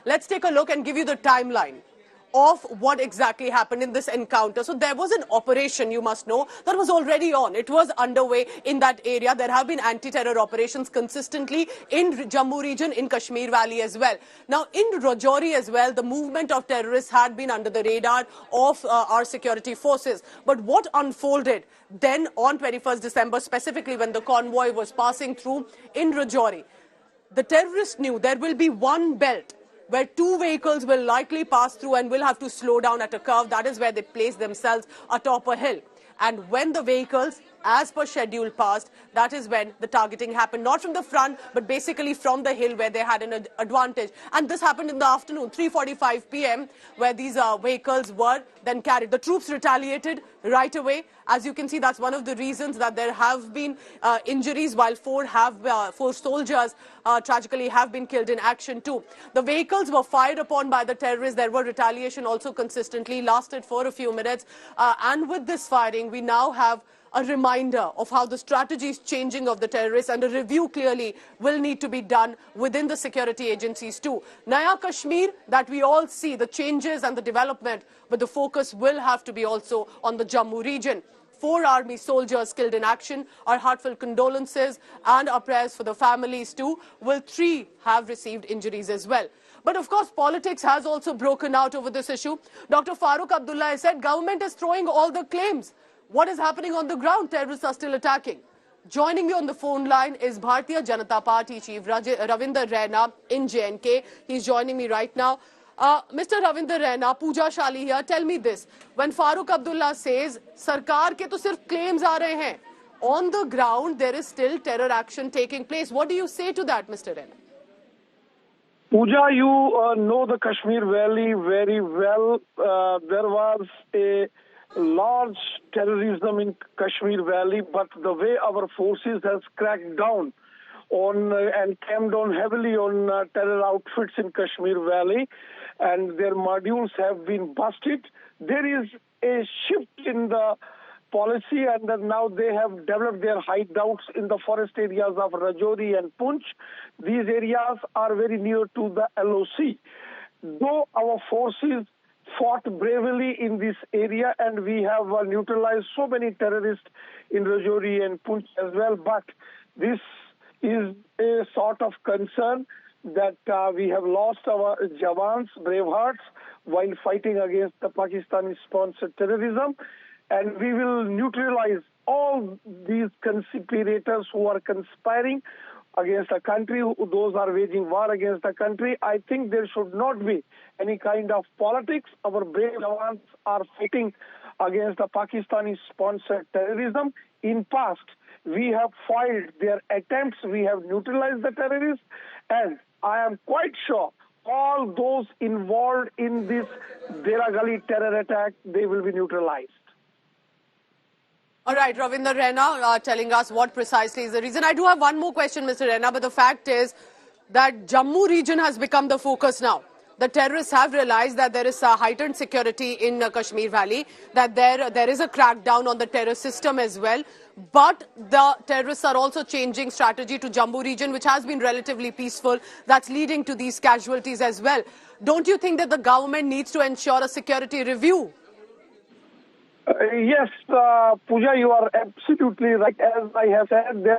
Let's take a look and give you the timeline of what exactly happened in this encounter. So there was an operation, you must know, that was already on. It was underway in that area. There have been anti-terror operations consistently in Jammu region, in Kashmir Valley as well. Now, in Rajouri as well, the movement of terrorists had been under the radar of our security forces. But what unfolded then on 21st December, specifically when the convoy was passing through in Rajouri, the terrorists knew there will be one belt where two vehicles will likely pass through and will have to slow down at a curve. That is where they place themselves atop a hill. And when the vehicles, as per schedule, passed, that is when the targeting happened. Not from the front, but basically from the hill where they had an advantage. And this happened in the afternoon, 3:45 p.m., where these vehicles were then carried. The troops retaliated right away. As you can see, that's one of the reasons that there have been injuries, while four soldiers tragically have been killed in action too. The vehicles were fired upon by the terrorists. There were retaliation also consistently, lasted for a few minutes. And with this firing, we now have a reminder of how the strategy is changing of the terrorists, and a review clearly will need to be done within the security agencies too. Naya Kashmir, that we all see the changes and the development, but the focus will have to be also on the Jammu region. 4 army soldiers killed in action. Our heartfelt condolences and our prayers for the families too. Will 3 have received injuries as well? But of course, politics has also broken out over this issue. Dr. Farooq Abdullah has said government is throwing all the claims. What is happening on the ground? Terrorists are still attacking. Joining me on the phone line is Bharatiya Janata Party Chief Ravinder Raina in J&K. He's joining me right now. Mr. Ravinder Raina, Pooja Shali here, tell me this. When Farooq Abdullah says, Sarkar ke to sirf claims aa rahe hain, on the ground there is still terror action taking place. What do you say to that, Mr. Raina? Pooja, you know the Kashmir Valley very well. There was a large terrorism in Kashmir Valley, but the way our forces has cracked down on and came down heavily on terror outfits in Kashmir Valley, and their modules have been busted. There is a shift in the policy, and now they have developed their hideouts in the forest areas of Rajouri and Poonch. These areas are very near to the LOC. Though our forces fought bravely in this area, and we have neutralized so many terrorists in Rajouri and Poonch as well, but this is a sort of concern that we have lost our Jawans, brave hearts, while fighting against the Pakistani-sponsored terrorism, and we will neutralize all these conspirators who are conspiring against a country, those are waging war against the country. I think there should not be any kind of politics. Our brave Jawans are fighting against the Pakistani-sponsored terrorism. In past, we have foiled their attempts. We have neutralized the terrorists, and I am quite sure all those involved in this Dhera Gali terror attack, they will be neutralized. All right, Ravinder Raina telling us what precisely is the reason. I do have one more question, Mr. Raina, but the fact is that Jammu region has become the focus now. The terrorists have realized that there is a heightened security in Kashmir Valley, that there is a crackdown on the terror system as well. But the terrorists are also changing strategy to Jammu region, which has been relatively peaceful. That's leading to these casualties as well. Don't you think that the government needs to ensure a security review? Yes, Pooja, you are absolutely right. As I have said, there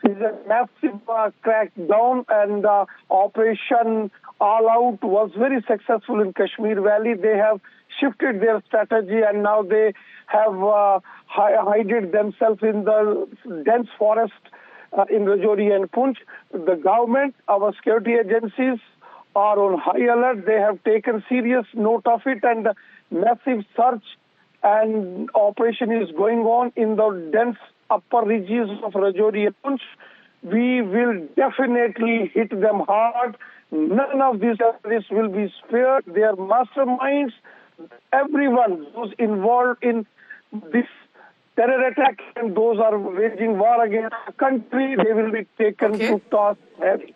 is a massive crackdown, and Operation All Out was very successful in Kashmir Valley. They have shifted their strategy, and now they have hidden themselves in the dense forest in Rajouri and Poonch. The government, our security agencies are on high alert. They have taken serious note of it, and massive search and operation is going on in the dense upper reaches of Rajouri and Poonch. We will definitely hit them hard. None of these terrorists will be spared. They are masterminds. Everyone who's involved in this terror attack and those are waging war against the country, they will be taken to task heavy.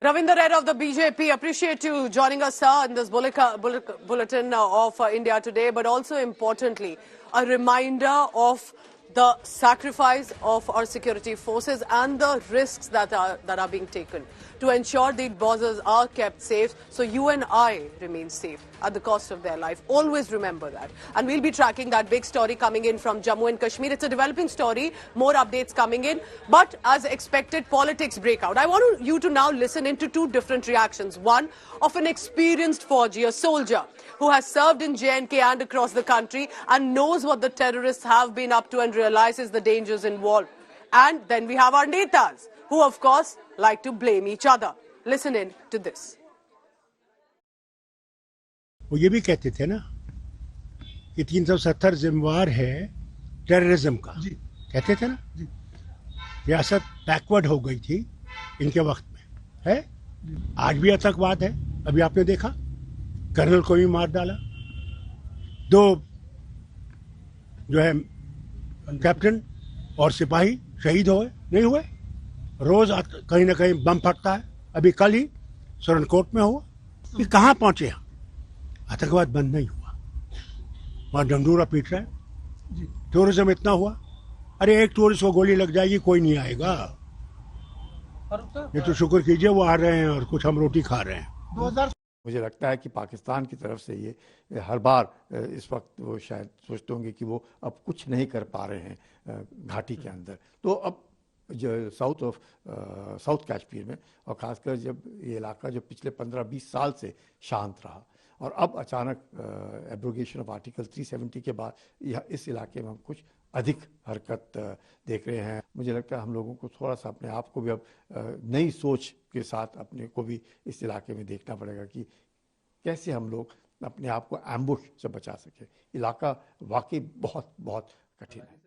Ravinder Raina of the BJP, appreciate you joining us, sir, in this bulletin of India Today, but also importantly, a reminder of the sacrifice of our security forces and the risks that are being taken to ensure the borders are kept safe, so you and I remain safe at the cost of their life. Always remember that. And we'll be tracking that big story coming in from Jammu and Kashmir. It's a developing story, more updates coming in. But as expected, politics break out. I want you to now listen into two different reactions. One of an experienced Fauji, a soldier who has served in J&K and across the country and knows what the terrorists have been up to and realizes the dangers involved. And then we have our netas, who of course like to blame each other. Listen in to this. वो ये भी कहते थे ना कि 370 जिम्मेवार है terrorism का, कहते थे ना। रियासत बैकवर्ड हो गई थी इनके वक्त में, है। आज भी आतंकवाद है, अभी आपने देखा कर्नल को भी मार डाला, 2 जो है कैप्टन और सिपाही शहीद हुए, नहीं हुए। रोज कहीं ना कहीं बम फटता है, अभी कल ही सुरनकोट में हुआ। ये कहाँ पहुंचे हम? आतंकवाद बंद नहीं हुआ, वहां डंडूरा पीट रहे हैं। टूरिज्म इतना हुआ, अरे एक टूरिस्ट को गोली लग जाएगी, कोई नहीं आएगा। ये तो शुक्र कीजिए वो आ रहे हैं और कुछ हम रोटी खा रहे हैं। मुझे लगता है कि पाकिस्तान की तरफ से ये हर बार इस वक्त वो शायद सोचते होंगे कि वो अब कुछ नहीं कर पा रहे हैं घाटी के अंदर। तो अब जो साउथ कश्मीर में, और ख़ासकर जब ये इलाका जो पिछले 15-20 साल से शांत रहा और अब अचानक एब्रोगेशन ऑफ आर्टिकल 370 के बाद इस इलाके में हम कुछ अधिक हरकत देख रहे हैं। मुझे लगता है हम लोगों को थोड़ा सा अपने आप को भी अब नई सोच के साथ अपने को भी इस इलाके में देखना पड़ेगा कि कैसे हम लोग अपने आप को एम्बुश से बचा सके। इलाका वाकई बहुत बहुत कठिन है।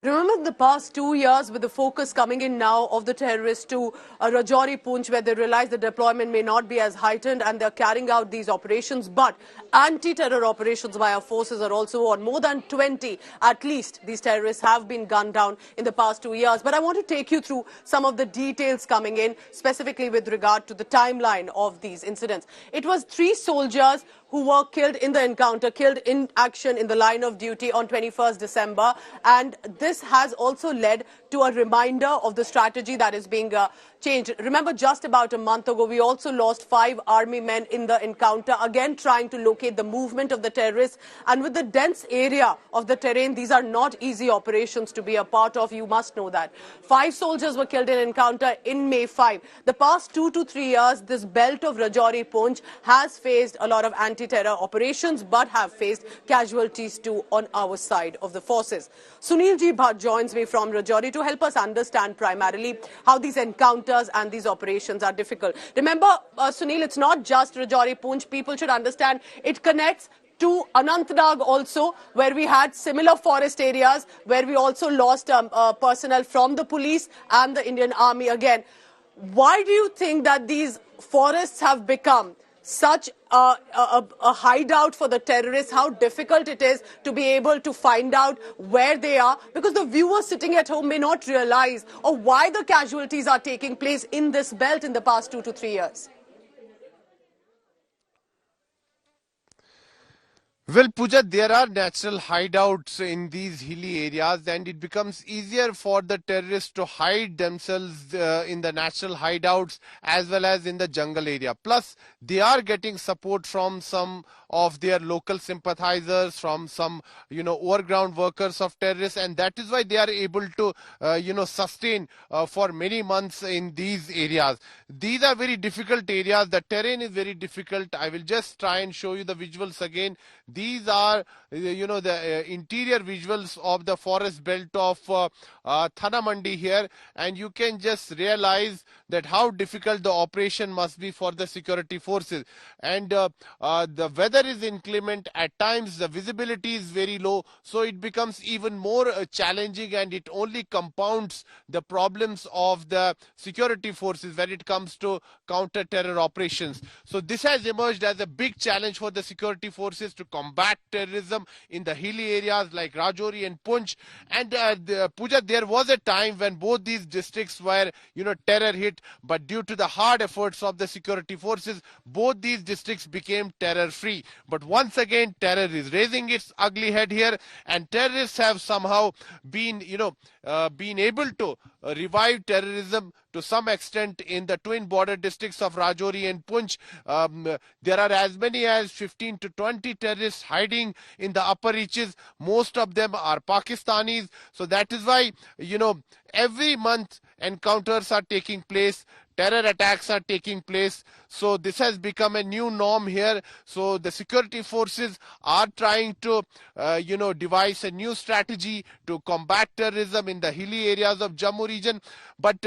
Remember the past 2 years with the focus coming in now of the terrorists to Rajouri, Poonch, where they realize the deployment may not be as heightened and they're carrying out these operations. But anti-terror operations by our forces are also on. More than 20, at least, these terrorists have been gunned down in the past 2 years. But I want to take you through some of the details coming in, specifically with regard to the timeline of these incidents. It was 3 soldiers who were killed in the encounter, killed in action in the line of duty on 21st December. And this has also led to a reminder of the strategy that is being changed. Remember, just about a month ago, we also lost 5 army men in the encounter, again trying to locate the movement of the terrorists. And with the dense area of the terrain, these are not easy operations to be a part of. You must know that. 5 soldiers were killed in encounter in May 5. The past 2 to 3 years, this belt of Rajouri Poonch has faced a lot of anti-terror operations, but have faced casualties too on our side of the forces. Sunil Ji Bhatt joins me from Rajouri to help us understand primarily how these encounters and these operations are difficult. Remember, Sunil, it's not just Rajouri Poonch. People should understand it connects to Anantnag also, where we had similar forest areas, where we also lost personnel from the police and the Indian Army again. Why do you think that these forests have become such a hideout for the terrorists, how difficult it is to be able to find out where they are? Because the viewers sitting at home may not realize or why the casualties are taking place in this belt in the past 2 to 3 years. Well, Pooja, there are natural hideouts in these hilly areas, and it becomes easier for the terrorists to hide themselves in the natural hideouts as well as in the jungle area. Plus, they are getting support from some of their local sympathizers, from some, overground workers of terrorists, and that is why they are able to, sustain for many months in these areas. These are very difficult areas. The terrain is very difficult. I will just try and show you the visuals again. These are, the interior visuals of the forest belt of Thana Mandi here, and you can just realize that how difficult the operation must be for the security forces. And the weather is inclement. At times, the visibility is very low, so it becomes even more challenging, and it only compounds the problems of the security forces when it comes to counter-terror operations. So this has emerged as a big challenge for the security forces to combat combat terrorism in the hilly areas like Rajouri and Poonch. And Pooja, there was a time when both these districts were, terror hit, but due to the hard efforts of the security forces, both these districts became terror-free. But once again, terror is raising its ugly head here, and terrorists have somehow been, been able to revive terrorism to some extent in the twin border districts of Rajouri and Poonch. There are as many as 15 to 20 terrorists hiding in the upper reaches. Most of them are Pakistanis. So that is why, every month encounters are taking place. Terror attacks are taking place. So this has become a new norm here. So the security forces are trying to, devise a new strategy to combat terrorism in the hilly areas of Jammu region. But,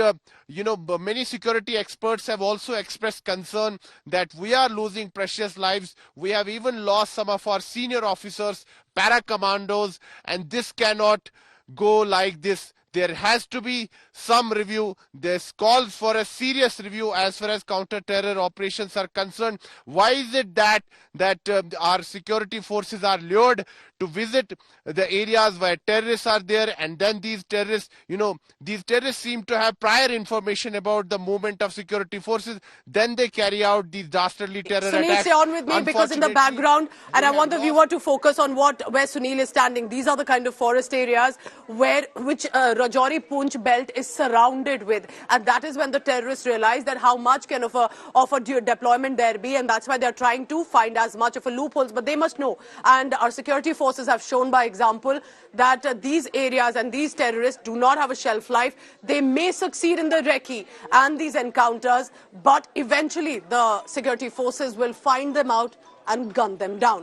many security experts have also expressed concern that we are losing precious lives. We have even lost some of our senior officers, para-commandos, and this cannot go like this. There has to be some review. There's calls for a serious review as far as counter-terror operations are concerned. Why is it that our security forces are lured to visit the areas where terrorists are there, and then these terrorists seem to have prior information about the movement of security forces. Then they carry out these dastardly terror Sunil, attacks. stay on with me because in the background, and I want the viewer to focus on where Sunil is standing. These are the kind of forest areas which Rajouri Poonch belt is surrounded with, and that is when the terrorists realize that how much kind of a deployment there be, and that's why they're trying to find as much of a loopholes. But they must know, and our security forces have shown by example that these areas and these terrorists do not have a shelf life. They may succeed in the recce and these encounters, but eventually the security forces will find them out and gun them down.